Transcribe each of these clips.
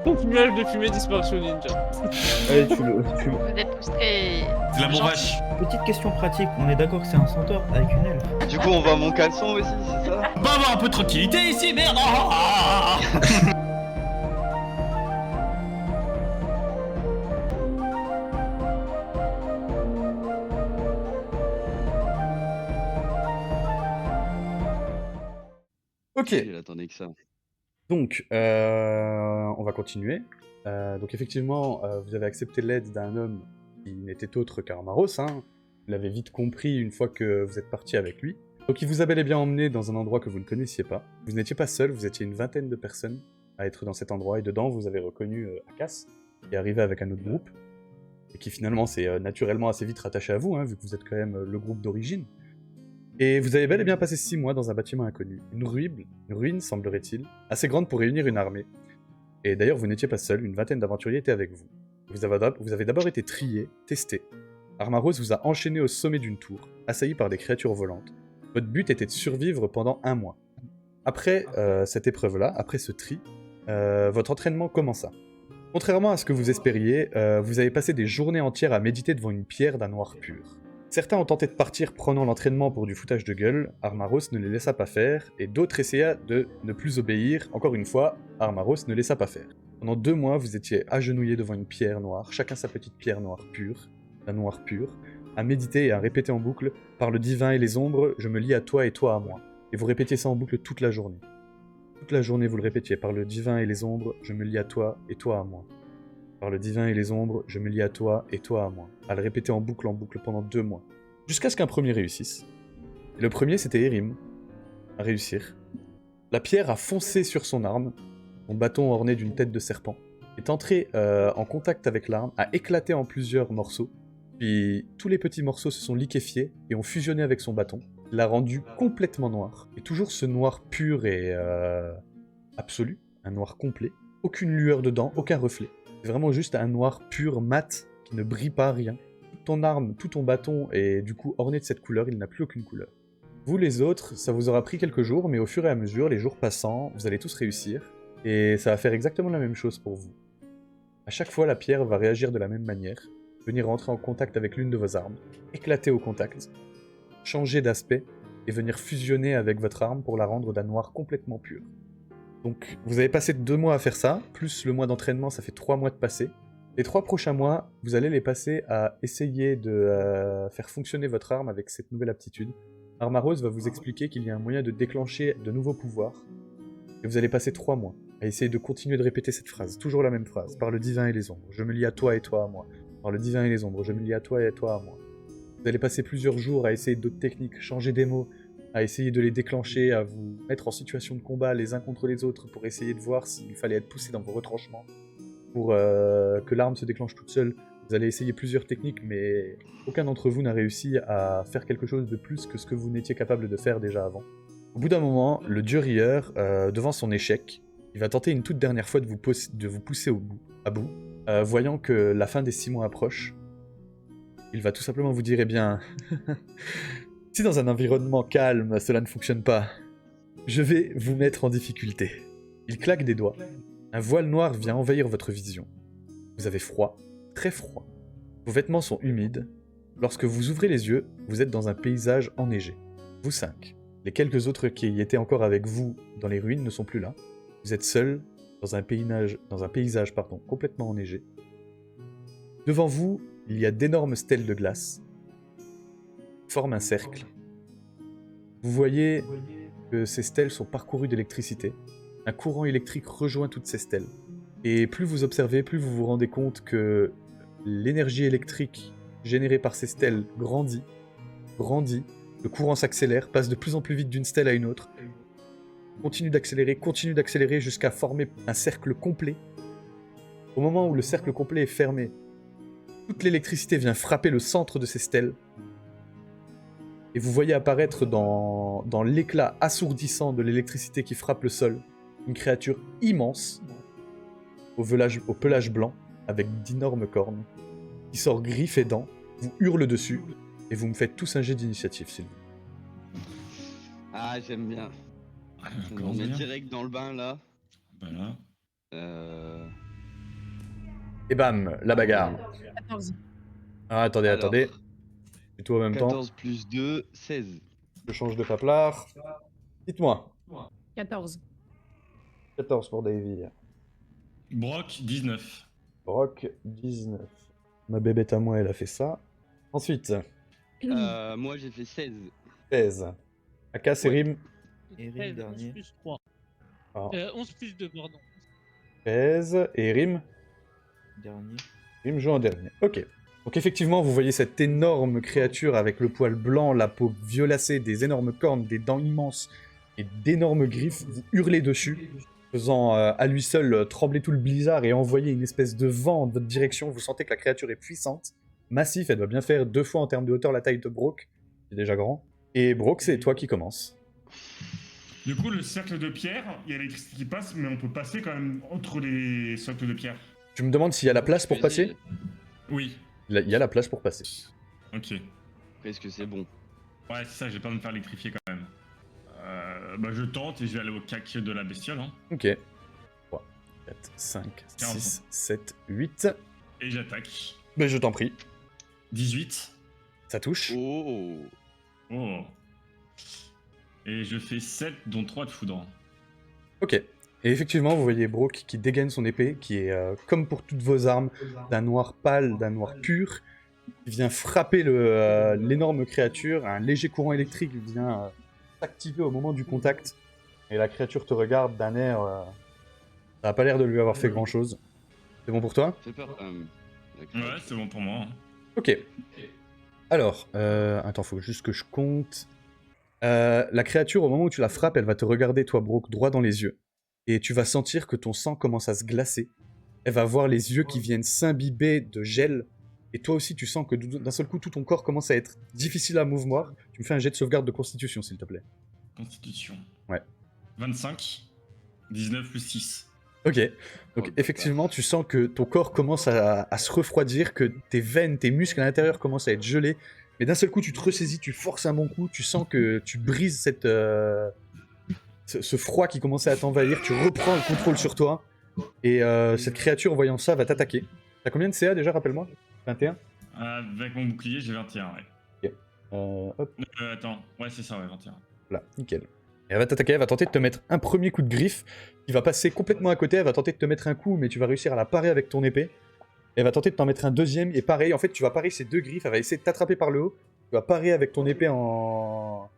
Nuage de fumée, disparition ninja. Allez, Vous êtes tous très... C'est la bombe vache. Petite question pratique, on est d'accord que c'est un centaure avec une elfe. Du coup, on voit mon caleçon aussi, c'est ça? On va avoir un peu de tranquillité ici, merde. Ah, ah, ah. Ok, Il attendait que ça. donc on va continuer. Donc effectivement, vous avez accepté l'aide d'un homme qui n'était autre qu'Armaros. Hein. Vous l'avez vite compris une fois que vous êtes parti avec lui. Donc il vous a bel et bien emmené dans un endroit que vous ne connaissiez pas. Vous n'étiez pas seul, vous étiez une vingtaine de personnes à être dans cet endroit. Et dedans, vous avez reconnu Akas, qui est arrivé avec un autre groupe. Et qui finalement s'est naturellement assez vite rattaché à vous, hein, vu que vous êtes quand même le groupe d'origine. Et vous avez bel et bien passé 6 mois dans un bâtiment inconnu. Une ruine semblerait-il, assez grande pour réunir une armée. Et d'ailleurs, vous n'étiez pas seul, une vingtaine d'aventuriers étaient avec vous. Vous avez d'abord été triés, testés. Armaros vous a enchaîné au sommet d'une tour, assailli par des créatures volantes. Votre but était de survivre pendant 1 mois. Après cette épreuve-là, après ce tri, votre entraînement commença. Contrairement à ce que vous espériez, vous avez passé des journées entières à méditer devant une pierre d'un noir pur. Certains ont tenté de partir prenant l'entraînement pour du foutage de gueule, Armaros ne les laissa pas faire, et d'autres essaya de ne plus obéir, encore une fois, Armaros ne laissa pas faire. Pendant 2 mois, vous étiez agenouillés devant une pierre noire, chacun sa petite pierre noire pure, d'un noir pur, à méditer et à répéter en boucle « Par le divin et les ombres, je me lie à toi et toi à moi ». Et vous répétiez ça en boucle toute la journée. Toute la journée, vous le répétiez « Par le divin et les ombres, je me lie à toi et toi à moi ». Par le divin et les ombres, je me lie à toi et toi à moi. À le répéter en boucle pendant 2 mois. Jusqu'à ce qu'un premier réussisse. Et le premier, c'était Erim. À réussir. La pierre a foncé sur son arme, son bâton orné d'une tête de serpent, est entré en contact avec l'arme, a éclaté en plusieurs morceaux, puis tous les petits morceaux se sont liquéfiés et ont fusionné avec son bâton. Il l'a rendu complètement noir. Et toujours ce noir pur et absolu, un noir complet. Aucune lueur dedans, aucun reflet. C'est vraiment juste un noir pur, mat, qui ne brille pas, rien. Toute ton arme, tout ton bâton est du coup orné de cette couleur, il n'a plus aucune couleur. Vous les autres, ça vous aura pris quelques jours, mais au fur et à mesure, les jours passant, vous allez tous réussir, et ça va faire exactement la même chose pour vous. À chaque fois, la pierre va réagir de la même manière, venir rentrer en contact avec l'une de vos armes, éclater au contact, changer d'aspect, et venir fusionner avec votre arme pour la rendre d'un noir complètement pur. Donc, vous avez passé 2 mois à faire ça, plus le mois d'entraînement, ça fait 3 mois de passé. Les 3 prochains mois, vous allez les passer à essayer de faire fonctionner votre arme avec cette nouvelle aptitude. Armaros va vous expliquer qu'il y a un moyen de déclencher de nouveaux pouvoirs. Et vous allez passer 3 mois à essayer de continuer de répéter cette phrase, toujours la même phrase. Par le divin et les ombres, je me lie à toi et toi à moi. Par le divin et les ombres, je me lie à toi et toi à moi. Vous allez passer plusieurs jours à essayer d'autres techniques, changer des mots, à essayer de les déclencher, à vous mettre en situation de combat les uns contre les autres pour essayer de voir s'il fallait être poussé dans vos retranchements, pour que l'arme se déclenche toute seule. Vous allez essayer plusieurs techniques, mais aucun d'entre vous n'a réussi à faire quelque chose de plus que ce que vous n'étiez capable de faire déjà avant. Au bout d'un moment, le dieu rieur, devant son échec, il va tenter une toute dernière fois de vous pousser à bout. Voyant que la fin des 6 mois approche, il va tout simplement vous dire, eh bien... Si dans un environnement calme, cela ne fonctionne pas, je vais vous mettre en difficulté. Il claque des doigts. Un voile noir vient envahir votre vision. Vous avez froid, très froid. Vos vêtements sont humides. Lorsque vous ouvrez les yeux, vous êtes dans un paysage enneigé. Vous 5. Les quelques autres qui étaient encore avec vous dans les ruines ne sont plus là. Vous êtes seuls dans un paysage complètement enneigé. Devant vous, il y a d'énormes stèles de glace. Forment un cercle. Vous voyez que ces stèles sont parcourues d'électricité. Un courant électrique rejoint toutes ces stèles. Et plus vous observez, plus vous vous rendez compte que l'énergie électrique générée par ces stèles grandit, le courant s'accélère, passe de plus en plus vite d'une stèle à une autre, continue d'accélérer jusqu'à former un cercle complet. Au moment où le cercle complet est fermé, toute l'électricité vient frapper le centre de ces stèles. Et vous voyez apparaître dans l'éclat assourdissant de l'électricité qui frappe le sol, une créature immense, au pelage blanc, avec d'énormes cornes, qui sort griffes et dents, vous hurle dessus, et vous me faites tous un jet d'initiative, s'il vous plaît. Ah, j'aime bien. On est direct dans le bain, là. Voilà. Et bam, la bagarre. 14. Ah, attendez, Alors, attendez. Et tout en même temps, 14 plus 2, 16. je change de paplard. Dites-moi. 14. 14 pour Davy. Brock, 19. Brock, 19. Ma bébête à moi, elle a fait ça. Ensuite, Moi j'ai fait 16. 16. Aka, c'est Rim. Et Rim 13, 11 dernier. plus 3. Ah. 11 plus 2, pardon. 16. Et Rim. Dernier. Rim joue en dernier. Ok. Donc effectivement, vous voyez cette énorme créature avec le poil blanc, la peau violacée, des énormes cornes, des dents immenses et d'énormes griffes. Vous hurlez dessus, faisant à lui seul trembler tout le blizzard et envoyer une espèce de vent de votre direction. Vous sentez que la créature est puissante, massif, elle doit bien faire 2 fois en termes de hauteur la taille de Brock, qui est déjà grand. Et Brock, c'est toi qui commence. Du coup, le cercle de pierre, il y a l'électricité qui passe, mais on peut passer quand même entre les cercles de pierre. Tu me demandes s'il y a la place pour passer? Oui. Il y a la place pour passer. Ok. Est-ce que c'est bon? Ouais, c'est ça, j'ai peur de me faire électrifier quand même. Bah, je tente et je vais aller au cac de la bestiole. Hein. Ok. 3, 4, 5, 6, 7, 8. Et j'attaque. Mais je t'en prie. 18. Ça touche. Oh. Oh. Et je fais 7, dont 3 de foudre. Ok. Et effectivement, vous voyez Brock qui dégaine son épée, qui est, comme pour toutes vos armes, d'un noir pâle, d'un noir pur, qui vient frapper l'énorme créature. Un léger courant électrique vient s'activer au moment du contact. Et la créature te regarde d'un air... ça n'a pas l'air de lui avoir fait grand-chose. C'est bon pour toi? Fait peur quand même. Ouais, c'est bon pour moi. Hein. Ok. Alors, attends, faut juste que je compte. La créature, au moment où tu la frappes, elle va te regarder, toi, Brock, droit dans les yeux. Et tu vas sentir que ton sang commence à se glacer. Elle va voir les yeux qui viennent s'imbiber de gel. Et toi aussi, tu sens que d'un seul coup, tout ton corps commence à être difficile à mouvoir. Tu me fais un jet de sauvegarde de constitution, s'il te plaît. Constitution. Ouais. 25. 19 plus 6. Ok. Donc, effectivement, tu sens que ton corps commence à se refroidir, que tes veines, tes muscles à l'intérieur commencent à être gelés. Mais d'un seul coup, tu te ressaisis, tu forces un bon coup, tu sens que tu brises ce froid qui commençait à t'envahir, tu reprends le contrôle sur toi, et cette créature, en voyant ça, va t'attaquer. T'as combien de CA déjà, rappelle-moi? 21? Avec mon bouclier, j'ai 21, ouais. Hop, Attends, ouais, c'est ça, ouais, 21. là, nickel. Et elle va t'attaquer, elle va tenter de te mettre un premier coup de griffe, qui va passer complètement à côté, elle va tenter de te mettre un coup, mais tu vas réussir à la parer avec ton épée. Elle va tenter de t'en mettre un deuxième, et pareil, en fait, tu vas parer ces deux griffes, elle va essayer de t'attraper par le haut, tu vas parer avec ton épée en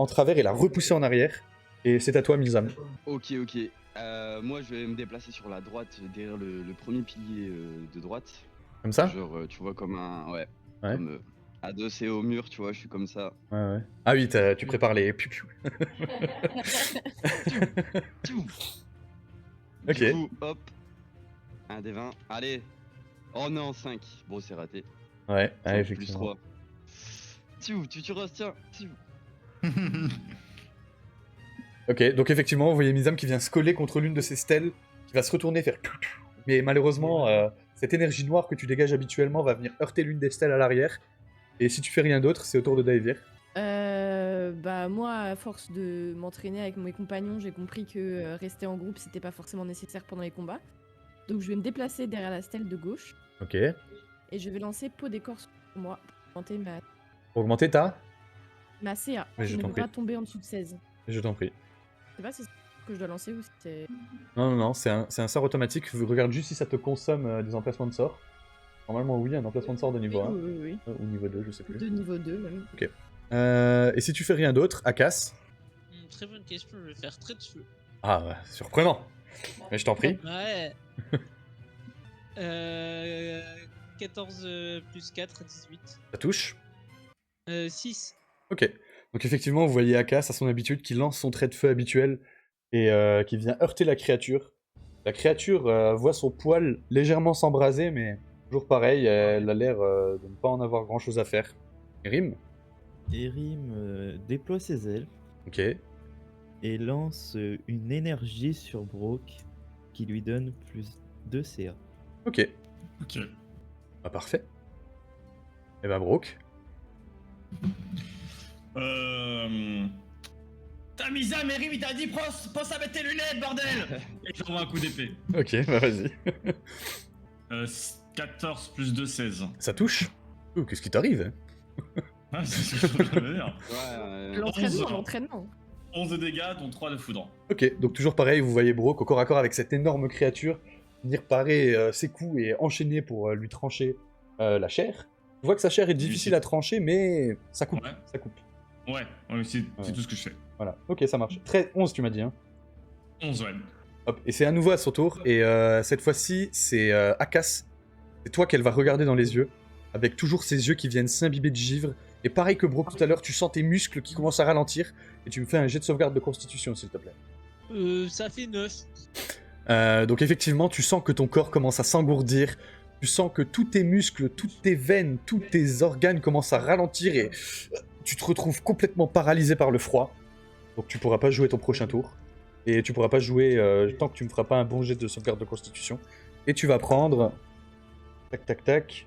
travers et la repousser en arrière. Et c'est à toi, Milzam. Ok. Moi je vais me déplacer sur la droite, derrière le premier pilier de droite. Comme ça? Genre, tu vois, comme un. Ouais. Ouais. Comme adossé au mur, tu vois, je suis comme ça. Ouais. Ah oui, tu prépares les piou-piou. Ok. Du coup, hop. Un des 20. Allez. Oh non, 5. Bon, c'est raté. Ouais, Plus effectivement. 3. Tu restes, tiens. Ok, donc effectivement, vous voyez Milzam qui vient se coller contre l'une de ces stèles, qui va se retourner et faire... Mais malheureusement, cette énergie noire que tu dégages habituellement va venir heurter l'une des stèles à l'arrière. Et si tu fais rien d'autre, c'est au tour de Daevir. Bah moi, à force de m'entraîner avec mes compagnons, j'ai compris que rester en groupe, c'était pas forcément nécessaire pendant les combats. Donc je vais me déplacer derrière la stèle de gauche Ok. et je vais lancer peau d'écorce pour moi, pour augmenter Pour augmenter ta... ma CA. Mais je Je ne t'en veux prie. pas tomber en dessous de 16. Je t'en prie. Je sais pas si c'est ce que je dois lancer ou si c'est... Non, c'est un sort automatique. Regarde juste si ça te consomme des emplacements de sort. Normalement, oui, un emplacement de sort de niveau 1. Oui. Ou niveau 2, je sais plus. De niveau 2 même. Et si tu fais rien d'autre, Akas... Très bonne question, je vais faire trait de feu. Ah, ouais, surprenant. Mais je t'en prie. Ouais. 14 plus 4, 18. Ça touche. 6. Ok. Donc effectivement, vous voyez Akas, à son habitude, qui lance son trait de feu habituel et qui vient heurter la créature. La créature voit son poil légèrement s'embraser, mais toujours pareil, elle a l'air de ne pas en avoir grand-chose à faire. Rim. Erim déploie ses ailes Ok. et lance une énergie sur Brock qui lui donne plus 2 CA. Ok. Ok. Bah, parfait. Et bah Brock. T'as mis ça, Merim, il t'a dit pense à mettre tes lunettes, bordel. Et j'envoie un coup d'épée. Ok, bah vas-y. 14 plus 2, 16. Ça touche. Oh, qu'est-ce qui t'arrive? Ah, c'est ce que je suis en train de dire. Ouais, L'entraînement, 11. l'entraînement. 11 de dégâts, dont 3 de foudre. Ok, donc toujours pareil, vous voyez Brock au corps à corps avec cette énorme créature venir parer ses coups et enchaîner pour lui trancher la chair. Tu vois que sa chair est difficile à trancher, mais ça coupe. Ouais. Ça coupe. Ouais, c'est Ouais. tout ce que je fais. Voilà, ok, ça marche. 13, 11, tu m'as dit, hein. 11, ouais. Hop, et c'est à nouveau à son tour, et cette fois-ci, c'est Akas. C'est toi qu'elle va regarder dans les yeux, avec toujours ses yeux qui viennent s'imbiber de givre. Et pareil que Brock tout à l'heure, tu sens tes muscles qui commencent à ralentir, et tu me fais un jet de sauvegarde de constitution, s'il te plaît. Ça fait 9. Donc effectivement, tu sens que ton corps commence à s'engourdir, tu sens que tous tes muscles, toutes tes veines, tous tes organes commencent à ralentir, et tu te retrouves complètement paralysé par le froid. Donc tu pourras pas jouer ton prochain tour. Et tu pourras pas jouer tant que tu me feras pas un bon jet de sauvegarde de constitution. Et tu vas prendre... Tac, tac, tac...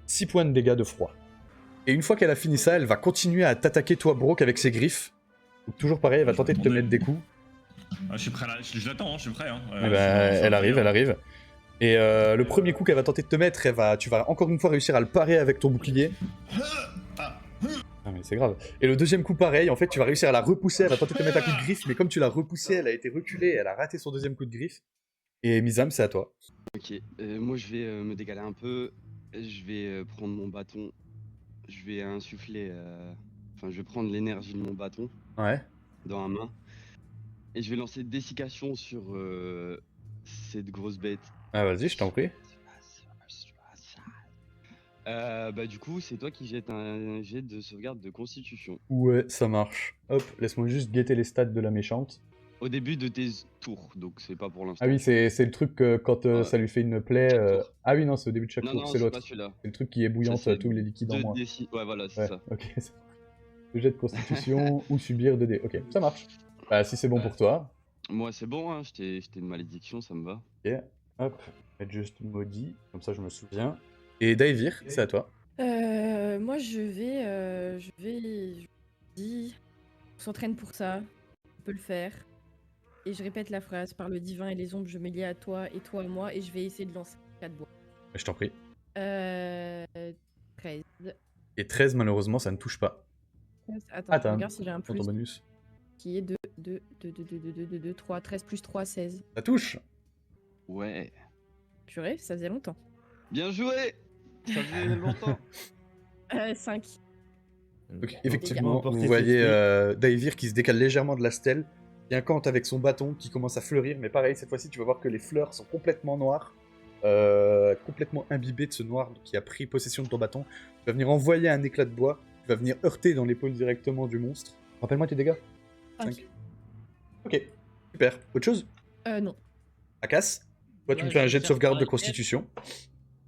6 points de dégâts de froid. Et une fois qu'elle a fini ça, elle va continuer à t'attaquer toi, Brock, avec ses griffes. Donc toujours pareil, elle va tenter de te mettre des coups. Ah, je suis prêt là, je l'attends, hein, je suis prêt. Hein. Eh ben, elle arrive, elle arrive. Et le premier coup qu'elle va tenter de te mettre, tu vas encore une fois réussir à le parer avec ton bouclier. Ah mais c'est grave. Et le deuxième coup pareil, en fait tu vas réussir à la repousser, elle va tenter de te mettre un coup de griffe, mais comme tu l'as repoussée, elle a été reculée, elle a raté son deuxième coup de griffe. Et Mizam, c'est à toi. Ok, moi je vais me décaler un peu. Je vais prendre mon bâton. Je vais insuffler. Enfin, je vais prendre l'énergie de mon bâton Ouais. dans ma main. Et je vais lancer dessiccation sur cette grosse bête. Ah vas-y, je t'en prie. Bah du coup, c'est toi qui jettes un jet de sauvegarde de constitution. Ouais, ça marche. Hop, laisse-moi juste guetter les stats de la méchante. Au début de tes tours, donc c'est pas pour l'instant. Ah oui, c'est le truc quand Ouais. ça lui fait une plaie... Chaque tour. Ah oui, non, c'est au début de chaque Non, tour, non, c'est c'est pas l'autre. celui-là. C'est le truc qui est bouillant, Ça, c'est tous les liquides en moins. Ouais, voilà, c'est Ouais, ça. ok. Le jet de constitution ou subir 2 dés. Ok, ça marche. Bah, si c'est bon pour toi. Moi, c'est bon, hein, j'étais une malédiction, ça me va. Ok, hop, être juste maudit, comme ça je me souviens. Et Daivir, c'est à toi. Moi, je dis, on s'entraîne pour ça, on peut le faire. Et je répète la phrase, par le divin et les ombres, je me lie à toi et toi à moi, et je vais essayer de lancer 4 bois. Je t'en prie. 13. Et 13, malheureusement, ça ne touche pas. Attends, t'as regarde si j'ai un Dans plus, ton bonus. qui est de 3, 13 plus 3, 16. Ça touche. Ouais. Purée, ça faisait longtemps. Bien joué. Ça faisait longtemps. 5. Donc, Dégâts. effectivement, Portée vous voyez fléchée. Daivir qui se décale légèrement de la stèle, qui incante avec son bâton, qui commence à fleurir, mais pareil, cette fois-ci, tu vas voir que les fleurs sont complètement noires, complètement imbibées de ce noir qui a pris possession de ton bâton. Tu vas venir envoyer un éclat de bois, tu vas venir heurter dans l'épaule directement du monstre. Rappelle-moi tes dégâts. 5. Ok, super. Autre chose? Non. Akas, toi tu Ouais, me fais un je jet vais de faire sauvegarde de pareil. constitution.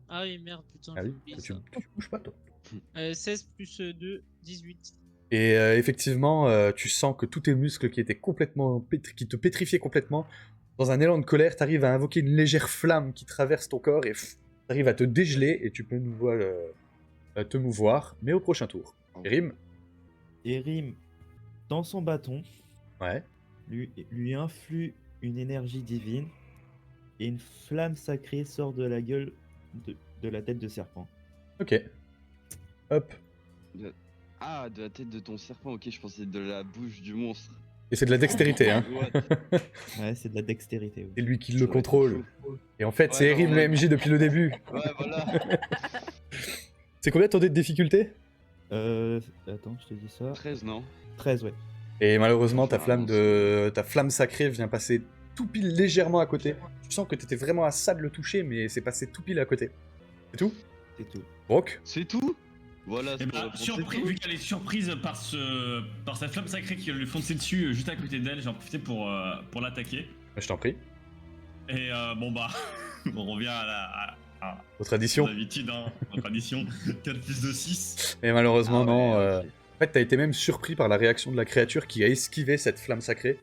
Ah oui, merde, putain. Ah j'ai oui, oublié tu ça. bouges pas toi. 16 plus 2, 18. Et effectivement, tu sens que tous tes muscles qui étaient complètement qui te pétrifiaient complètement, dans un élan de colère, tu arrives à invoquer une légère flamme qui traverse ton corps et tu arrives à te dégeler et tu peux te mouvoir, mais au prochain tour. Erim. Erim, dans son bâton, Ouais. lui influe une énergie divine et une flamme sacrée sort de la gueule de la tête de serpent. Ok. Hop. Ah, de la tête de ton serpent, ok, je pensais de la bouche du monstre. Et c'est de la dextérité, hein. What? Ouais, c'est de la dextérité. oui. C'est lui qui Ça le aurait été contrôle. chaud. Et en fait, Ouais, c'est non, Erim ouais. le MJ depuis le début. Ouais, voilà. C'est combien ton dé de difficulté? Attends, je te dis ça. 13, non? 13, ouais. Et malheureusement, ta Généralement, flamme sacrée vient passer tout pile légèrement à côté. Tu sens que t'étais vraiment à ça de le toucher, mais c'est passé tout pile à côté. C'est tout? C'est tout. Brock? C'est tout? Voilà, Et c'est bah, vu qu'elle est surprise par sa flamme sacrée qui lui fonçait dessus juste à côté d'elle, j'ai en profité pour l'attaquer. Je t'en prie. Et bon bah, on revient à Aux traditions. l'habitude, hein, en tradition, 4 plus de 6. Et malheureusement, Ah non. ouais, ok. En fait, t'as été même surpris par la réaction de la créature qui a esquivé cette flamme sacrée.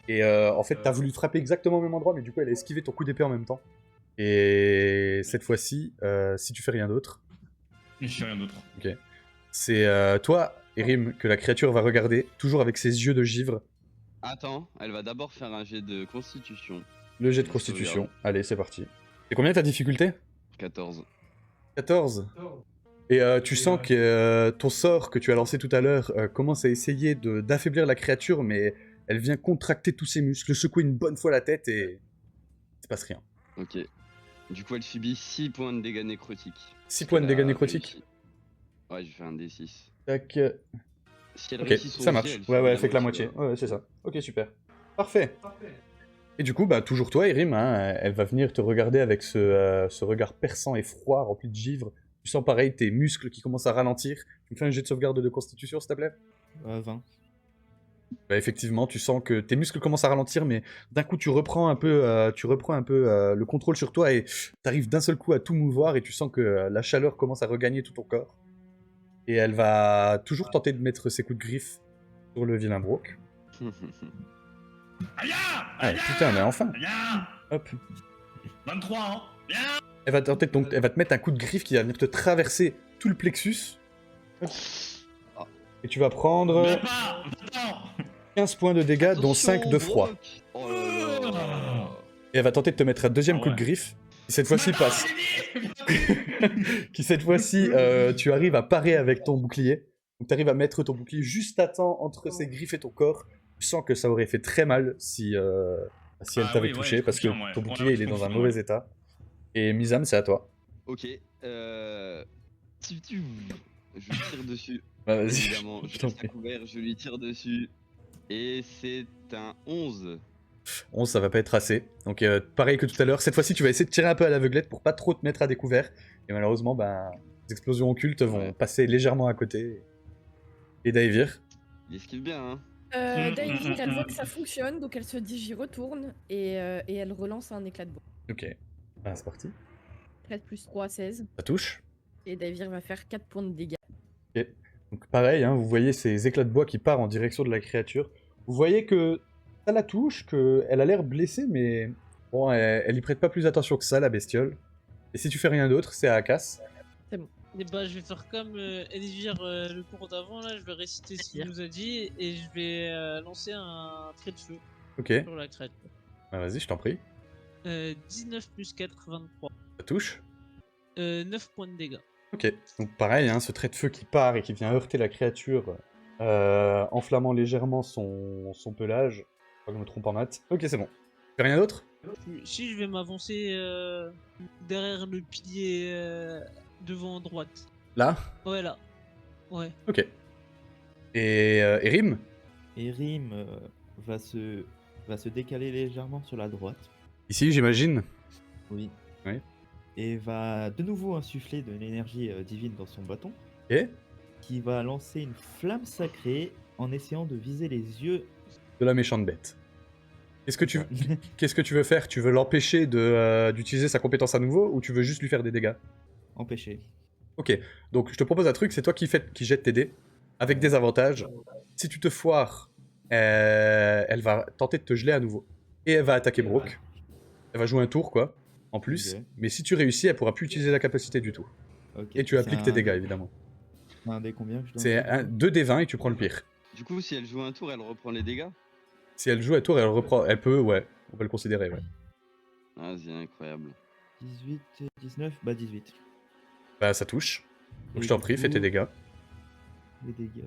Et en fait, t'as voulu te frapper exactement au même endroit, mais du coup, elle a esquivé ton coup d'épée en même temps. Et cette fois-ci, si tu fais rien d'autre, Mais je fais rien d'autre. c'est toi, Erim, que la créature va regarder, toujours avec ses yeux de givre. Attends, elle va d'abord faire un jet de constitution. Le jet de constitution. Allez, c'est parti. C'est combien ta difficulté? 14. 14. Et tu sens que ton sort que tu as lancé tout à l'heure commence à essayer d'affaiblir la créature, mais elle vient contracter tous ses muscles, secouer une bonne fois la tête et il se passe rien. Ok. Du coup, elle subit 6 points de dégâts nécrotiques. 6 points de dégâts nécrotiques. Réussi. Ouais, je fais un D6. Tac. Si elle Ok, réussit son ça jet, marche. elle Ouais, subit ouais, elle fait que la moitié. quoi. Ouais, c'est ça. Ok, super. Parfait. Et du coup, bah, toujours toi, Erim, hein, elle va venir te regarder avec ce regard perçant et froid, rempli de givre. Tu sens pareil tes muscles qui commencent à ralentir. Tu me fais un jet de sauvegarde de constitution, s'il te plaît? 20. Bah, effectivement, tu sens que tes muscles commencent à ralentir, mais d'un coup, tu reprends un peu, le contrôle sur toi et tu arrives d'un seul coup à tout mouvoir et tu sens que la chaleur commence à regagner tout ton corps. Et elle va toujours tenter de mettre ses coups de griffe sur le vilain Brock. Aïe! Ah, putain, mais enfin! Aïe! Hop. 23, hein? Bien! Elle va te mettre un coup de griffe qui va venir te traverser tout le plexus. Hop. Et tu vas prendre Même pas! Attends! 15 points de dégâts, dont 5 de froid. Brock. Oh là là. Et elle va tenter de te mettre un deuxième coup de Ouais. griffe, qui cette fois-ci passe. Qui cette fois-ci, tu arrives à parer avec ton bouclier. Donc tu arrives à mettre ton bouclier juste à temps entre ses griffes et ton corps. Tu sens que ça aurait fait très mal si elle Ah t'avait oui, ouais, touché, je parce que confirme, ouais. ton Ouais, bouclier ouais, il je est dans un confirme, mauvais ouais. état. Et Mizam, c'est à toi. Ok. Je tire dessus. Bah, vas-y, Évidemment, je je t'en reste à prie. couvert, je lui tire dessus. Et c'est un 11. 11, ça va pas être assez. Donc pareil que tout à l'heure, cette fois-ci tu vas essayer de tirer un peu à l'aveuglette pour pas trop te mettre à découvert. Et malheureusement, ben, les explosions occultes vont Ouais. passer légèrement à côté. Et Daivir, Il esquive bien, hein. Daivir, elle voit que ça fonctionne, donc elle se dit j'y retourne et elle relance un éclat de bois. ok. Ah, c'est parti. 13 plus 3, 16. Ça touche. Et Daivir va faire 4 points de dégâts. Ok. Donc pareil, hein, vous voyez ces éclats de bois qui partent en direction de la créature. Vous voyez que ça la touche, qu'elle a l'air blessée, mais bon, elle y prête pas plus attention que ça, la bestiole. Et si tu fais rien d'autre, c'est à Akas. Et bah, je vais faire comme Elvire le cours d'avant, là, je vais réciter ce qu'il nous a dit et je vais lancer un trait de feu Ok. sur la créature. Bah, vas-y, je t'en prie. 19 plus 4, 23. Ça touche. 9 points de dégâts. Ok, donc pareil, hein, ce trait de feu qui part et qui vient heurter la créature, enflammant légèrement son pelage. Pas que je me trompe en maths. Ok, c'est bon. Fais rien d'autre? Si je vais m'avancer derrière le pilier devant droite. Là? Ouais, là. Ouais. Ok. Et Erim? Erim va se décaler légèrement sur la droite. Ici, j'imagine? Oui. Oui. Et va de nouveau insuffler de l'énergie divine dans son bâton. Ok. Qui va lancer une flamme sacrée en essayant de viser les yeux. De la méchante bête. Qu'est-ce que tu veux faire? Tu veux l'empêcher d'utiliser sa compétence à nouveau ou tu veux juste lui faire des dégâts? Empêché. Ok, donc je te propose un truc, c'est toi qui jette tes dés, avec des avantages. Si tu te foires, elle va tenter de te geler à nouveau. Et elle va attaquer Brock. Elle va jouer un tour, quoi, en plus. Ok. Mais si tu réussis, elle pourra plus utiliser la capacité du tout. Ok. Et tu appliques tes dégâts, évidemment. Un dé combien que je dois C'est appliquer 2 des 20 et tu prends le pire. Du coup, si elle joue un tour, elle reprend les dégâts. Si elle joue à tour, elle reprend. Elle peut, ouais. On peut le considérer, ouais. Ah, c'est incroyable. 18, 19, bah 18. Bah, ça touche. Donc Et je t'en du prie, fais tes coup, dégâts. Les dégâts.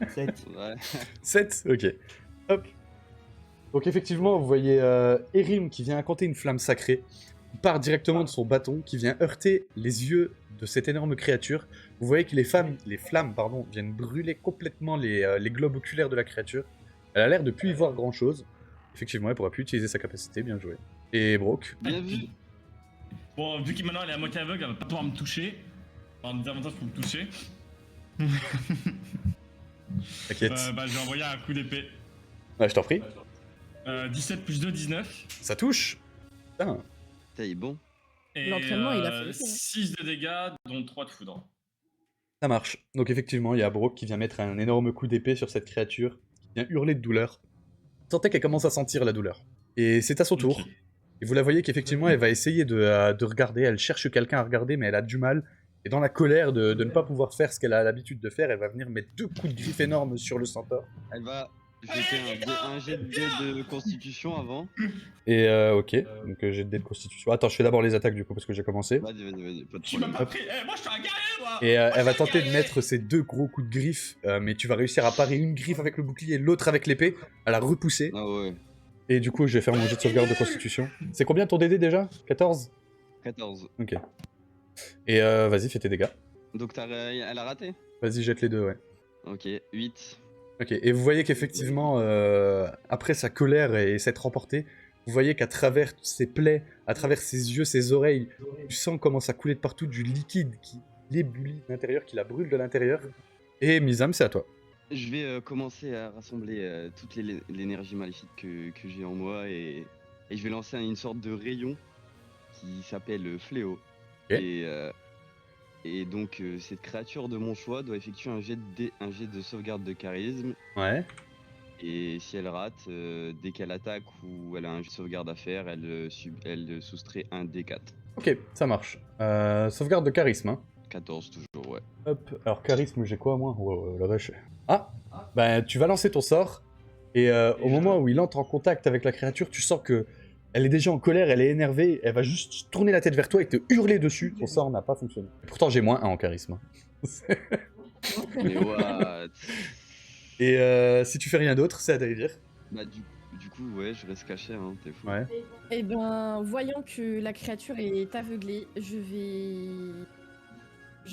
7. Ouais. 7, ok. Hop. Donc effectivement, vous voyez Erim qui vient incanter une flamme sacrée, qui part directement de son bâton, qui vient heurter les yeux de cette énorme créature. Vous voyez que les flammes viennent brûler complètement les globes oculaires de la créature. Elle a l'air de plus y voir grand chose. Effectivement, elle pourra plus utiliser sa capacité, bien joué. Et Brock, Bien vu. Bon, vu que maintenant elle est à moitié aveugle, elle va pas pouvoir me toucher. Enfin, des avantages pour me toucher. t'inquiète. Bah, j'ai envoyé un coup d'épée. Ouais, je t'en prie. 17 plus 2, 19. Ça touche. Putain. Putain, il est bon. Et L'entraînement, il a fait l'effet, hein. 6 de dégâts, dont 3 de foudre. Ça marche. Donc effectivement, il y a Brock qui vient mettre un énorme coup d'épée sur cette créature, qui vient hurler de douleur. Vous sentez qu'elle commence à sentir la douleur. Et c'est à son tour. Ok. Et vous la voyez qu'effectivement, elle va essayer de regarder. Elle cherche quelqu'un à regarder, mais elle a du mal. Et dans la colère de ne pas pouvoir faire ce qu'elle a l'habitude de faire, elle va venir mettre 2 coups de griffe énormes sur le centaure. Elle va Je vais faire un jet de dés de constitution avant. Et ok, donc j'ai de dés de constitution. Attends, je fais d'abord les attaques du coup parce que j'ai commencé. Vas-y, pas de Tu m'as problème. pas pris. Moi, je suis un guerrier, moi. Et Moi, je elle va suis un tenter de guerrier. mettre ses 2 gros coups de griffe, mais tu vas réussir à parer une griffe avec le bouclier, l'autre avec l'épée, à la repousser. Ah ouais, Et du coup, je vais faire mon jet de sauvegarde de constitution. C'est combien ton DD déjà 14? 14. Ok. Et vas-y, fais tes dégâts. Donc elle a raté. Vas-y, jette les deux, ouais. Ok, 8. Ok, et vous voyez qu'effectivement, après sa colère et s'être remporté, vous voyez qu'à travers ses plaies, à travers ses yeux, ses oreilles, du sang commence à couler de partout, du liquide qui l'ébullit de l'intérieur, qui la brûle de l'intérieur. Et Mizam, c'est à toi. Je vais commencer à rassembler toute l'énergie maléfique que j'ai en moi et je vais lancer une sorte de rayon qui s'appelle Fléau. Ok. Et donc cette créature de mon choix doit effectuer un jet de sauvegarde de charisme. Ouais. Et si elle rate, dès qu'elle attaque ou elle a un jet de sauvegarde à faire, elle soustrait un D4. Ok, ça marche. Sauvegarde de charisme, hein. 14 toujours, ouais. Hop, alors charisme, j'ai quoi moi? Oh, la vache. Ah, ben tu vas lancer ton sort, et au moment où il entre en contact avec la créature, tu sens que elle est déjà en colère, elle est énervée, elle va juste tourner la tête vers toi et te hurler dessus. Ton sort n'a pas fonctionné. Pourtant j'ai moins 1 en charisme. Mais what? Et si tu fais rien d'autre, c'est à Daevir. Bah du coup, ouais, je reste caché, hein, t'es fou. Ouais. Eh ben, voyant que la créature est aveuglée, je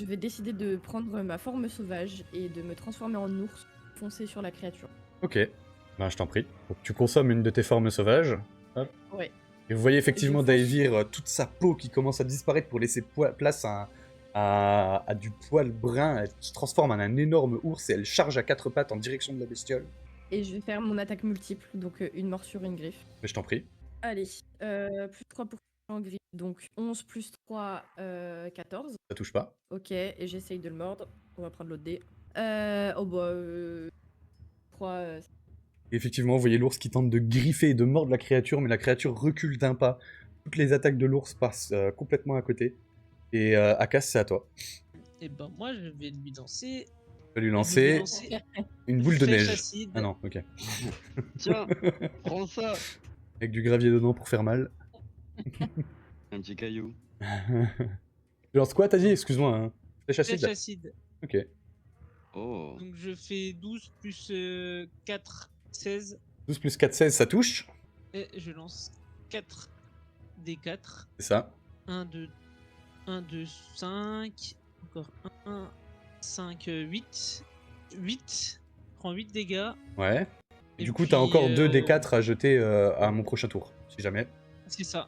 vais décider de prendre ma forme sauvage et de me transformer en ours, foncer sur la créature. Ok, ben je t'en prie. Donc, tu consommes une de tes formes sauvages. Hop. Ouais. Et vous voyez effectivement Je fonce. Daevir, toute sa peau qui commence à disparaître pour laisser place à du poil brun. Elle se transforme en un énorme ours et elle charge à 4 pattes en direction de la bestiole. Et je vais faire mon attaque multiple, donc une morsure, une griffe. Mais je t'en prie. Allez, plus 3 pour en griffe, donc 11 plus 3, 14. Ça touche pas. Ok, et j'essaye de le mordre. On va prendre l'autre dé. 3. Et effectivement, vous voyez l'ours qui tente de griffer et de mordre la créature, mais la créature recule d'un pas. Toutes les attaques de l'ours passent complètement à côté. Et Akas, c'est à toi. Et ben moi je vais lui lancer. Tu vas lui je vais lancer lui lancer une boule de flèche neige. acide. Ah non, ok. Tiens, prends ça. Avec du gravier dedans pour faire mal. Un petit caillou. Tu lances quoi, t'as dit? Excuse-moi. Hein. Flèche acide. Flèche acide. Ok. Oh. Donc je fais 12 plus 4, 16. 12 plus 4, 16, ça touche. Et je lance 4 D4. C'est ça. 1, 2, 5. Encore 1, 5, 8. 8. Prends 8 dégâts. Ouais. Et Du coup, puis, t'as encore 2 D4 à jeter à mon prochain tour, si jamais. C'est ça.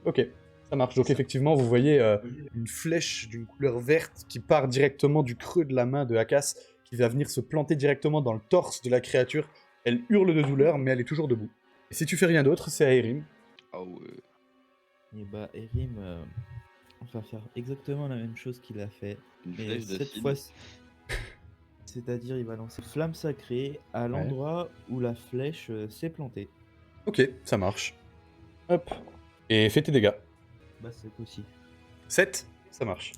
Ok, ça marche. Donc effectivement, vous voyez une flèche d'une couleur verte qui part directement du creux de la main de Akas, qui va venir se planter directement dans le torse de la créature. Elle hurle de douleur, mais elle est toujours debout. Et si tu fais rien d'autre, c'est à Erim. Ah ouais. Et bah, Erim va faire exactement la même chose qu'il a fait. Une Mais flèche cette d'acide. fois, c'est-à-dire il va lancer flamme sacrée à l'endroit où la flèche s'est plantée. Ok, ça marche. Hop. Et fais tes dégâts. Bah c'est aussi. 7, ça marche.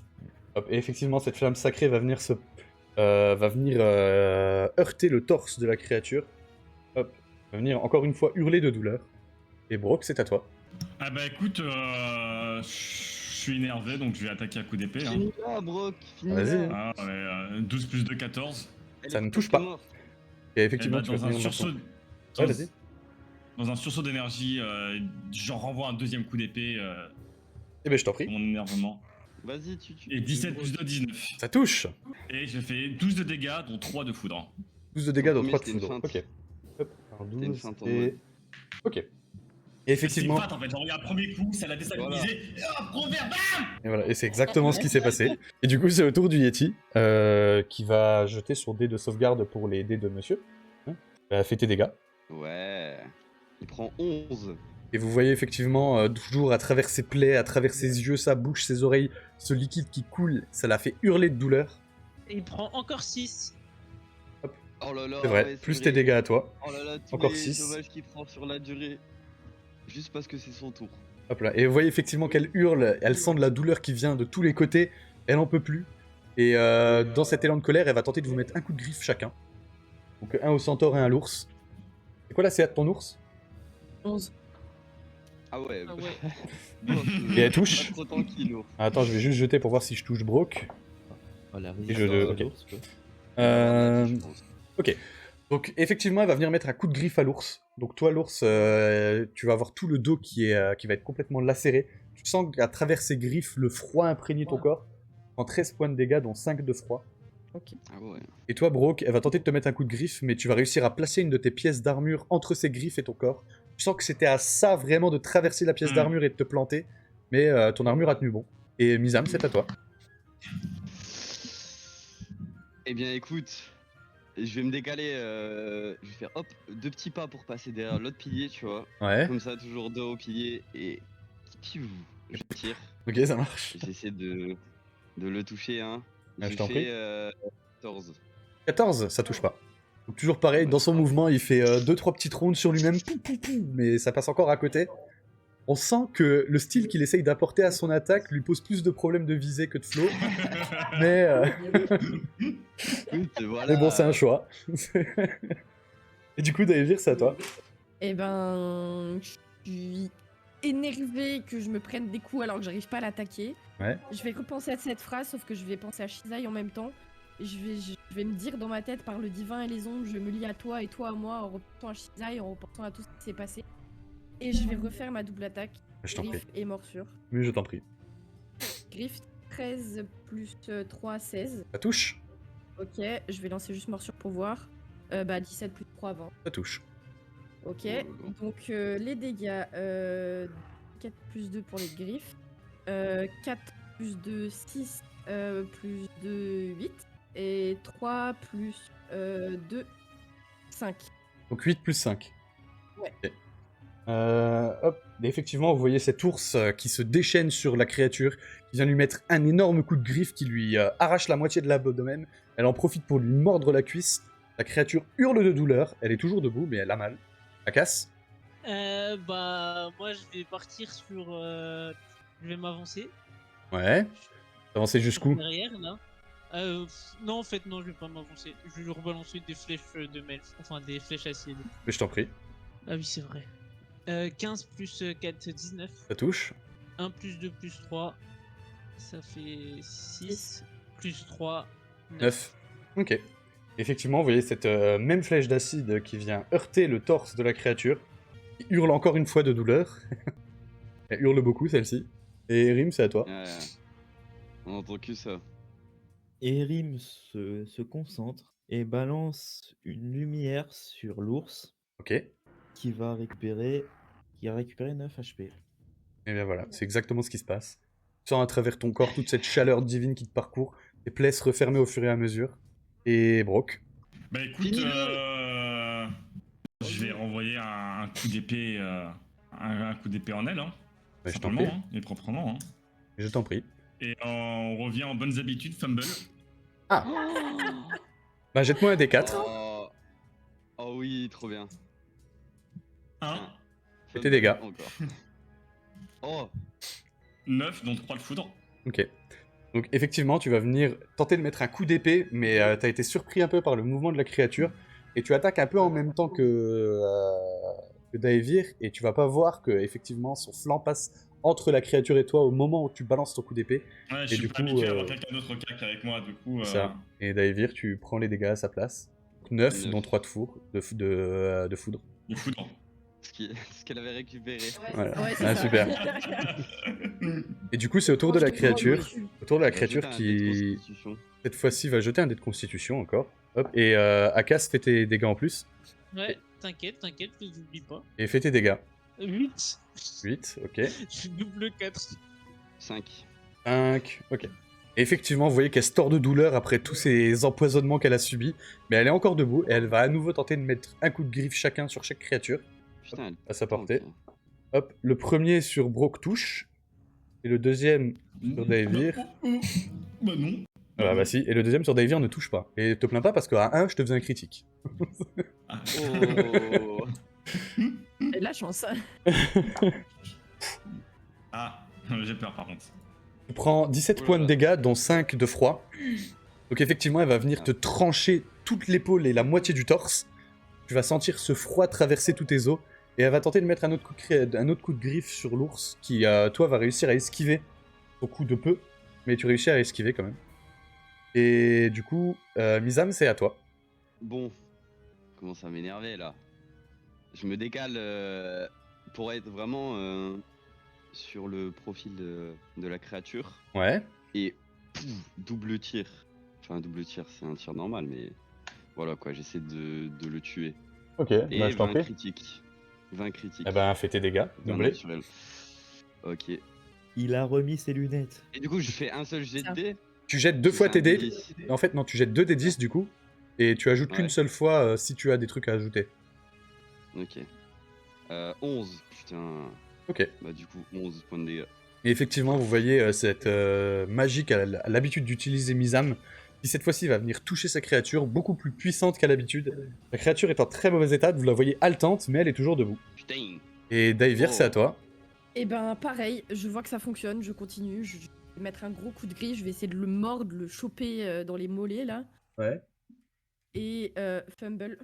Hop. Et effectivement, cette flamme sacrée va venir heurter le torse de la créature. Hop. Va venir encore une fois hurler de douleur. Et Brock, c'est à toi. Ah bah écoute, je suis énervé donc je vais attaquer à coup d'épée. Hein. Finis là, Brock. Finis Vas-y. là. Ah ouais, 12 plus 2, 14. Elle Ça est ne touche presque pas. morte. Et Et effectivement, bah, tu vas dans un venir sursaut, Ouais, vas-y. dans un sursaut d'énergie, j'en renvoie un deuxième coup d'épée Eh ben, je t'en pour prie. mon énervement. Vas-y, Et 17 plus 2, 19. Ça touche. Et je fais 12 de dégâts, dont 3 de foudre. 12 de dégâts dans premier, 3 de c'était une foudre. feinte. Ok. Hop. Alors, C'était une 12 feinte en et... mode. Ok. Et effectivement, C'est une feinte, en fait, j'ai envoyé un premier coup, ça l'a déstabilisé. Et hop, revers, bam. et voilà, et c'est exactement ce qui s'est passé. Et du coup, c'est au tour du Yeti, qui va jeter son dé de sauvegarde pour les dés de monsieur. Fais tes dégâts. Ouais. Il prend 11. Et vous voyez effectivement, toujours à travers ses plaies, à travers ses yeux, sa bouche, ses oreilles, ce liquide qui coule, ça l'a fait hurler de douleur. Et il prend encore 6. Oh là là. C'est vrai, ouais, plus vrai. tes dégâts à toi. Oh là là, tous Encore les 6. sauvages qu'il prend sur la durée. Juste parce que c'est son tour. Hop là. Et vous voyez effectivement qu'elle hurle, elle sent de la douleur qui vient de tous les côtés, elle en peut plus. Et dans cet élan de colère, elle va tenter de vous mettre un coup de griffe chacun. Donc un au centaure et un à l'ours. C'est quoi la CA de ton ours? 11. Ah ouais. Ah ouais. Et elle touche? Pas trop tranquille, lourd. Attends, je vais juste jeter pour voir si je touche Brock. Oh, la Et je- résistance de ok. l'ours, quoi. Euh... Ok. Donc effectivement, elle va venir mettre un coup de griffe à l'ours. Donc toi, l'ours, tu vas avoir tout le dos qui va être complètement lacéré. Tu sens qu'à travers ses griffes, le froid imprègne ton corps. Tu prends 13 points de dégâts, dont 5 de froid. Ah ouais. Et toi, Brock, elle va tenter de te mettre un coup de griffe, mais tu vas réussir à placer une de tes pièces d'armure entre ses griffes et ton corps. Tu sens que c'était à ça vraiment de traverser la pièce d'armure et de te planter, mais ton armure a tenu bon. Et Mizam, c'est à toi. Eh bien, écoute, je vais me décaler. Je vais faire hop, 2 petits pas pour passer derrière l'autre pilier, tu vois. Ouais, Comme ça, toujours dos au pilier et je tire. ok, ça marche. J'essaie de le toucher, hein. Ah, je J'ai t'en fait 14. 14, ça touche pas. Donc toujours pareil, dans son mouvement, il fait 2-3 petites rondes sur lui-même, mais ça passe encore à côté. On sent que le style qu'il essaye d'apporter à son attaque lui pose plus de problèmes de visée que de flow. mais, Écoute, voilà. mais bon, c'est un choix. Et du coup, Daevir, c'est à toi. Eh ben, je suis énervé que je me prenne des coups alors que j'arrive pas à l'attaquer. Ouais. Je vais repenser à cette phrase, sauf que je vais penser à Shizai en même temps. Je vais me dire dans ma tête, par le divin et les ombres, je me lie à toi et toi à moi, en repensant à Shizai, en repensant à tout ce qui s'est passé. Et je vais refaire ma double attaque. Je t'en prie. Griffe et morsure. Mais je t'en prie. Griffe 13 plus 3, 16. Ça touche? Ok, je vais lancer juste morsure pour voir. 17 plus 3, 20. Ça touche. Ok, donc les dégâts, 4 plus 2 pour les griffes, 4 plus 2, 6, plus 2, 8, et 3 plus 2, 5. Donc 8 plus 5. Ouais. Ok. Hop, et effectivement, vous voyez cet ours qui se déchaîne sur la créature, qui vient lui mettre un énorme coup de griffe qui lui arrache la moitié de l'abdomen. Elle en profite pour lui mordre la cuisse. La créature hurle de douleur. Elle est toujours debout, mais elle a mal. La casse. Bah, moi je vais partir sur. Je vais m'avancer. Ouais. Avancez jusqu'où? Derrière là. Non, en fait, non, je vais pas m'avancer. Je vais lui rebalancer des flèches de Melf. Enfin, des flèches acides. Mais je t'en prie. Ah oui, c'est vrai. 15 plus 4, 19. Ça touche. 1 plus 2 plus 3. Ça fait 6. Plus 3. 9. Ok. Effectivement, vous voyez cette même flèche d'acide qui vient heurter le torse de la créature. Il hurle encore une fois de douleur. Elle hurle beaucoup, celle-ci. Et Rim, c'est à toi. On entend que ça. Erim se concentre et balance une lumière sur l'ours Ok. Et qui va récupérer 9 HP. bien voilà, c'est exactement ce qui se passe. Tu sens à travers ton corps toute cette chaleur divine qui te parcourt. Tes plaies se refermer au fur et à mesure. Et Brock. Bah écoute, je vais renvoyer un coup d'épée, un coup d'épée en aile, hein. Bah, je t'en Simplement, prie. hein, et proprement. Hein. Je t'en prie. Et on revient en bonnes habitudes, fumble. Ah. Bah jette-moi un D4. Oh oui, trop bien. 1, Et tes dégâts. Encore. Oh 9, dont 3 de foudre. Ok. Donc effectivement, tu vas venir tenter de mettre un coup d'épée, mais t'as été surpris un peu par le mouvement de la créature, et tu attaques un peu en même temps que Daevir, et tu vas pas voir que effectivement son flanc passe entre la créature et toi au moment où tu balances ton coup d'épée. Ouais, Et je suis du pas coup, habitué à avoir quelqu'un d'autre au cac avec moi, du coup. Ça. Et Daevir, tu prends les dégâts à sa place. 9, 9. dont 3 de foudre. De foudre. De foudre. Ce qu'elle avait récupéré. Voilà. Ouais, c'est Ah, ça. super. Et du coup, c'est au tour de la créature. Au tour de la créature Jeter un dé de qui, constitution. cette fois-ci, va jeter un dé de constitution encore. Hop. Et Akas, fais tes dégâts en plus. Ouais, t'inquiète, je n'oublie pas. Et fais tes dégâts. 8. 8, ok. Je double 4. 5. 5, ok. Et effectivement, vous voyez qu'elle se tord de douleur après tous ces empoisonnements qu'elle a subis. Mais elle est encore debout et elle va à nouveau tenter de mettre un coup de griffe chacun sur chaque créature. Putain, elle... À sa portée. Ok. Hop, le premier sur Brock touche. Et le deuxième sur Daevir. Bah non. Ah bah si, et le deuxième sur Daevir ne touche pas. Et te plains pas parce qu'à 1, je te faisais un critique. Oh Et la chance. Ah, j'ai peur par contre. Tu prends 17 points de dégâts, dont 5 de froid. Donc effectivement, elle va venir te trancher toute l'épaule et la moitié du torse. tu vas sentir ce froid traverser tous tes os, et elle va tenter de mettre un autre coup de griffe sur l'ours, qui, toi, va réussir à esquiver au coup de peu, mais tu réussis à esquiver quand même. Et du coup, Mizam, c'est à toi. Bon, commence à m'énerver là. Je me décale pour être vraiment sur le profil de la créature. Ouais. Et pouf, double tir. Enfin, double tir, c'est un tir normal, mais voilà quoi, j'essaie de le tuer. Ok, Et bah, je t'en 20 prie. critiques. 20 critiques. Eh ben, fais tes dégâts, 20 doublé. naturels. Ok. Il a remis ses lunettes. Et du coup, je fais un seul jet de dés. Tu jettes 2 fois C'est tes un dés. D10. En fait, non, tu jettes 2 des 10 du coup, et tu ajoutes qu'une Ouais. seule fois si tu as des trucs à ajouter. Ok. 11, putain. Ok. Bah du coup, 11 points de dégâts. Et effectivement, vous voyez cette magie qu'elle a l'habitude d'utiliser Mizam, qui cette fois-ci va venir toucher sa créature, beaucoup plus puissante qu'à l'habitude. La créature est en très mauvais état, vous la voyez haletante, mais elle est toujours debout. Putain. Et Daivir, c'est à toi. Et ben pareil, je vois que ça fonctionne, je continue, je vais mettre un gros coup de griffe, je vais essayer de le mordre, de le choper dans les mollets là. Ouais. Et fumble.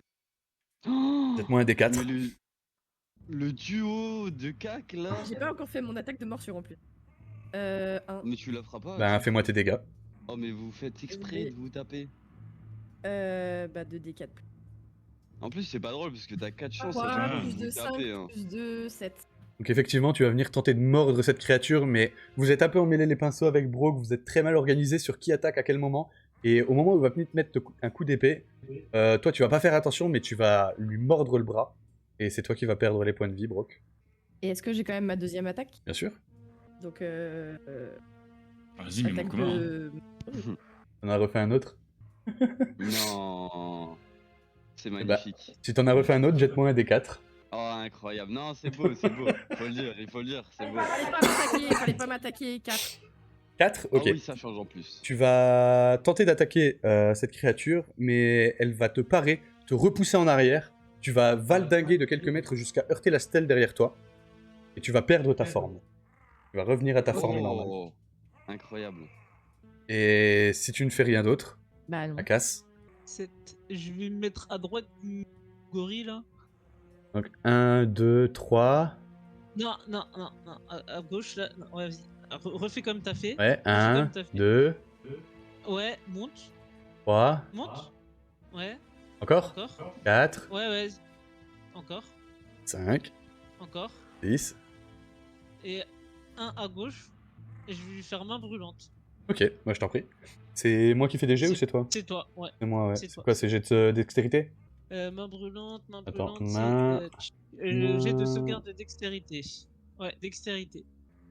Faites-moi un des 4. Mais le duo de cac là. J'ai pas encore fait mon attaque de morsure en plus. Un. Mais tu la feras pas. Ben, tu- fais-moi tes dégâts. Oh, mais vous faites exprès de vous taper. Bah 2d4. En plus, c'est pas drôle parce que t'as 4 chances 3 à chaque fois de plus de vous 5 taper. Hein. plus de 7. Donc effectivement, tu vas venir tenter de mordre cette créature, mais vous êtes un peu emmêlés les pinceaux avec Brock, vous êtes très mal organisé sur qui attaque à quel moment, et au moment où il va venir te mettre un coup d'épée, toi tu vas pas faire attention, mais tu vas lui mordre le bras, et c'est toi qui vas perdre les points de vie, Brock. Et est-ce que j'ai quand même ma deuxième attaque? Bien sûr. Donc Vas-y, mais mon attaque commun. de... T'en as refait un autre. Non. C'est bah, magnifique. Si t'en as refait un autre, jette-moi un des 4. Oh, incroyable. Non, c'est beau, c'est beau. Faut le dire, il faut le dire, c'est beau. Fallait pas m'attaquer, 4. 4. Ok. Ah oui, ça change en plus. Tu vas tenter d'attaquer cette créature, mais elle va te parer, te repousser en arrière. Tu vas valdinguer de quelques mètres jusqu'à heurter la stèle derrière toi. Et tu vas perdre ta forme. Tu vas revenir à ta forme normale. Oh, incroyable. Et si tu ne fais rien d'autre, Bah non. la casse. Je vais me mettre à droite du gorille là. Donc 1, 2, 3. Non, à gauche là. Non, ouais, vas-y. Refais comme t'as fait. Ouais, 1, 2, Ouais, monte, 3. monte. Ouais, Encore encore. 4, Ouais, encore, 5, encore. 10. Et un à gauche. Et je vais lui faire main brûlante. Ok, moi je t'en prie. C'est moi qui fais des jets ou c'est toi? C'est toi, ouais. C'est moi, ouais. c'est C'est toi. quoi, c'est jet de dextérité? Main brûlante, Attends, c'est, main- jet de main- sauvegarde de dextérité. Ouais, dextérité.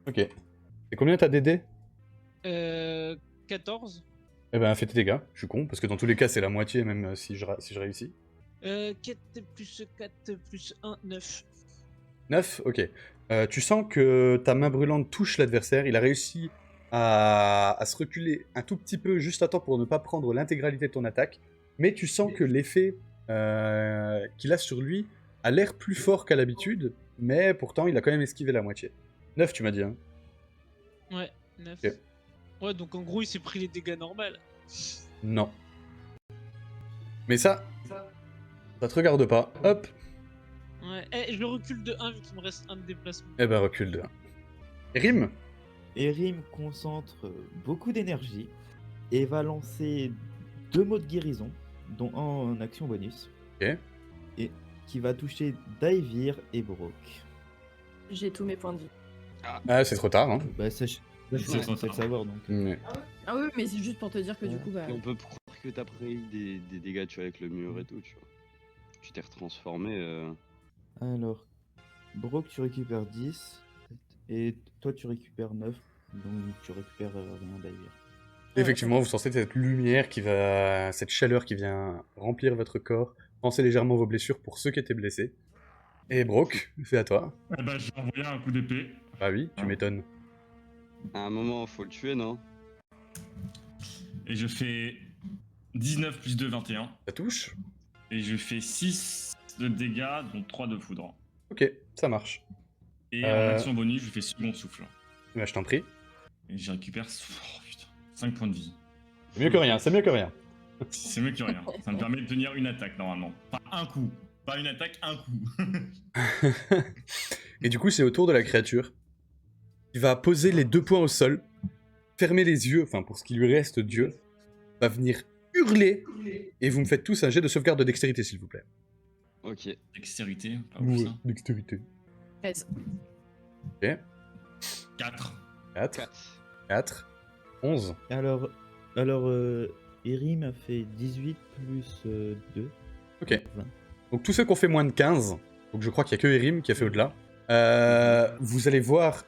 Ok. Et combien t'as DD? 14. Eh ben, fais tes dégâts. Je suis con, parce que dans tous les cas, c'est la moitié, même si je réussis. 4 plus 4 plus 1, 9. 9, ok. Tu sens que ta main brûlante touche l'adversaire. Il a réussi à se reculer un tout petit peu juste à temps pour ne pas prendre l'intégralité de ton attaque. Mais tu sens que l'effet qu'il a sur lui a l'air plus fort qu'à l'habitude. Mais pourtant, il a quand même esquivé la moitié. 9, tu m'as dit, hein. Ouais, 9. Ok. Ouais, donc en gros, il s'est pris les dégâts normaux. Non. Mais ça te regarde pas. Hop. Ouais, je le recule de 1 vu qu'il me reste un de déplacement. Eh ben, recule de 1. Rim. Erim concentre beaucoup d'énergie et va lancer 2 mots de guérison, dont un en action bonus. Ok. Et qui va toucher Daivir et Brock. J'ai tous mes points de vie. Ah, c'est trop tard, hein. Bah, ça, je C'est suis trop censé le tard. savoir donc. Ouais. Ah oui, mais c'est juste pour te dire que du coup, bah... Et on peut croire que t'as pris des dégâts, tu vois, avec le mur et tout, tu vois. Tu t'es retransformé. Alors, Brock, tu récupères 10. Et toi, tu récupères 9. Donc, tu récupères rien Daivir. Effectivement, vous sentez cette lumière cette chaleur qui vient remplir votre corps, penser légèrement vos blessures pour ceux qui étaient blessés. Et Brock, c'est à toi. Eh ben, j'ai envoyé un coup d'épée. Bah oui, tu m'étonnes. À un moment, faut le tuer, non? Et je fais 19 plus 2, 21. Ça touche? Et je fais 6 de dégâts, dont 3 de foudre. Ok, ça marche. Et en action bonus, je fais second souffle. Bah, je t'en prie. Et j'y récupère 5 points de vie. C'est mieux que rien, c'est mieux que rien. C'est mieux que rien. Ça me permet de tenir une attaque normalement. Pas un coup. Pas une attaque, un coup. Et du coup, c'est au tour de la créature. Il va poser les 2 poings au sol, fermer les yeux, enfin pour ce qui lui reste Dieu, va venir hurler, et vous me faites tous un jet de sauvegarde de dextérité, s'il vous plaît. Ok. Dextérité, pas ouf ça. Dextérité. 13. Ok. 4. 4. 4. 11. Alors, Erim a fait 18 plus 2. Ok. 20. Donc tous ceux qui ont fait moins de 15, donc je crois qu'il n'y a que Erim qui a fait au-delà, vous allez voir,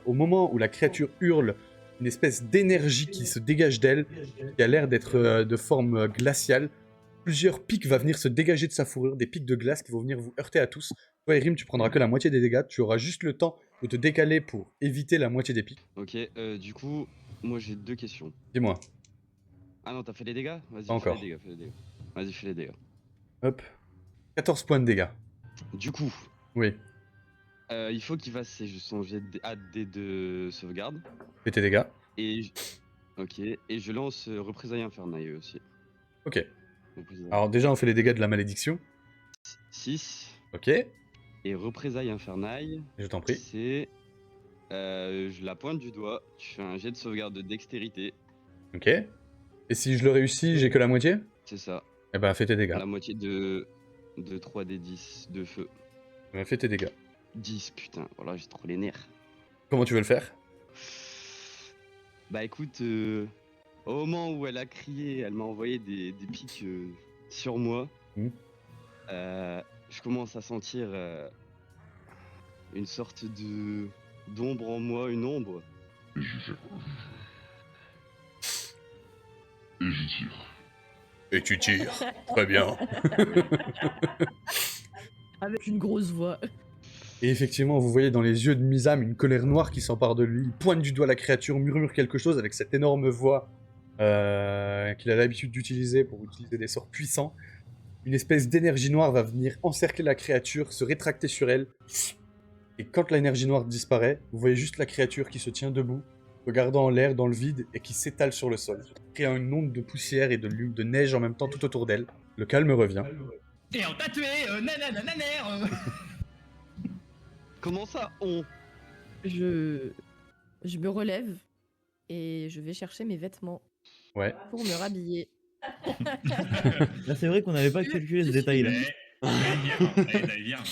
au moment où la créature hurle, une espèce d'énergie qui se dégage d'elle, qui a l'air d'être de forme glaciale. Plusieurs pics vont venir se dégager de sa fourrure, des pics de glace qui vont venir vous heurter à tous. Toi, Erim, tu prendras que la moitié des dégâts, tu auras juste le temps de te décaler pour éviter la moitié des pics. Ok, du coup, moi j'ai 2 questions. Dis-moi. Ah non, t'as fait les dégâts? Vas-y, Pas encore. fais les dégâts. Vas-y, fais les dégâts. Hop. 14 points de dégâts. Du coup, Oui. il faut qu'il fasse son jet AD de sauvegarde. Fais tes dégâts. Ok, et je lance représailles infernales aussi. Ok. Représailles. Alors déjà, on fait les dégâts de la malédiction. 6. Ok. Et représailles infernales, Je t'en prie. c'est... je la pointe du doigt, tu fais un jet de sauvegarde de dextérité, Ok. Et si je le réussis, j'ai que la moitié? c'est ça. Eh ben, fais tes dégâts. La moitié de 3d10 de feu. Eh ben, fais tes dégâts. 10, putain, voilà, j'ai trop les nerfs. Comment tu veux le faire? Bah écoute, au moment où elle a crié, elle m'a envoyé des pics sur moi. Mhm. Je commence à sentir une sorte d'ombre en moi, une ombre. Et tu tires. Très bien. Avec une grosse voix. Et effectivement, vous voyez dans les yeux de Mizam une colère noire qui s'empare de lui. Il pointe du doigt la créature, murmure quelque chose avec cette énorme voix qu'il a l'habitude d'utiliser pour utiliser des sorts puissants. Une espèce d'énergie noire va venir encercler la créature, se rétracter sur elle. Et quand l'énergie noire disparaît, vous voyez juste la créature qui se tient debout, regardant en l'air, dans le vide, et qui s'étale sur le sol, créant une onde de poussière et de neige en même temps tout autour d'elle. Le calme revient. Et on t'a tué, nananananer. Comment ça, on? Je me relève et je vais chercher mes vêtements Ouais. pour me rhabiller. Là, c'est vrai qu'on n'avait pas calculé ce détail-là. Allez, viens.